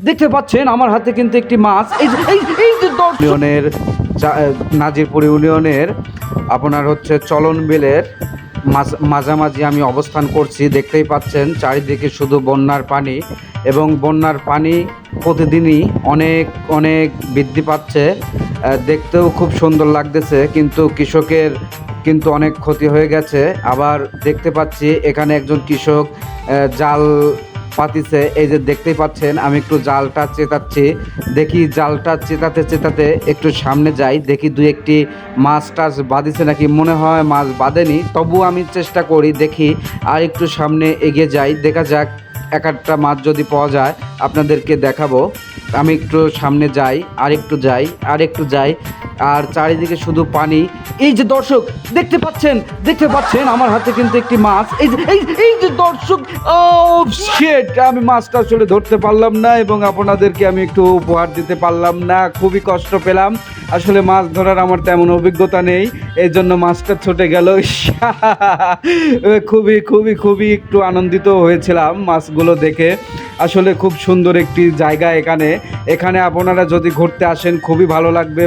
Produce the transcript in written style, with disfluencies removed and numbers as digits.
দেখতে পাচ্ছেন আমার হাতে কিন্তু একটি মাছ। এই যে ইউনিয়নের নাজিরপুর ইউনিয়নের আপনার হচ্ছে চলন বিলের মাঝামাঝি আমি অবস্থান করছি। দেখতেই পাচ্ছেন চারিদিকে শুধু বন্যার পানি, এবং বন্যার পানি প্রতিদিনই অনেক অনেক বৃদ্ধি পাচ্ছে। দেখতেও খুব সুন্দর লাগতেছে, কিন্তু কৃষকের কিন্তু অনেক ক্ষতি হয়ে গেছে। আবার দেখতে পাচ্ছি এখানে একজন কৃষক জাল পাতিছে। এই যে দেখতেই পাচ্ছেন আমি একটু জালটা চেতাচ্ছি, দেখি জালটা চেতাতে চেতাতে একটু সামনে যাই, দেখি দুই একটি মাছ টাছ বাঁধিছে নাকি। মনে হয় মাছ বাঁধেনি, তবু আমি চেষ্টা করি, দেখি আর একটু সামনে এগিয়ে যাই, দেখা যাক এক একটা মাছ যদি পাওয়া যায় আপনাদেরকে দেখাবো। আমি একটু সামনে যাই, আর একটু যাই, আর একটু যাই, আর চারিদিকে শুধু পানি। এই যে দর্শক দেখতে পাচ্ছেন আমার হাতে কিন্তু একটি মাছ। এই যে দর্শক, ও শিট, আমি মাছটা আসলে ধরতে পারলাম না, এবং আপনাদেরকে আমি একটু উপহার দিতে পারলাম না। খুবই কষ্ট পেলাম, আসলে মাছ ধরার আমার তেমন অভিজ্ঞতা নেই, এই জন্য মাছটা ছুটে গেল। খুবই খুবই খুবই একটু আনন্দিত হয়েছিলাম মাছগুলো দেখে। আসলে খুব সুন্দর একটি জায়গা এখানে আপনারা যদি ঘুরতে আসেন খুবই ভালো লাগবে।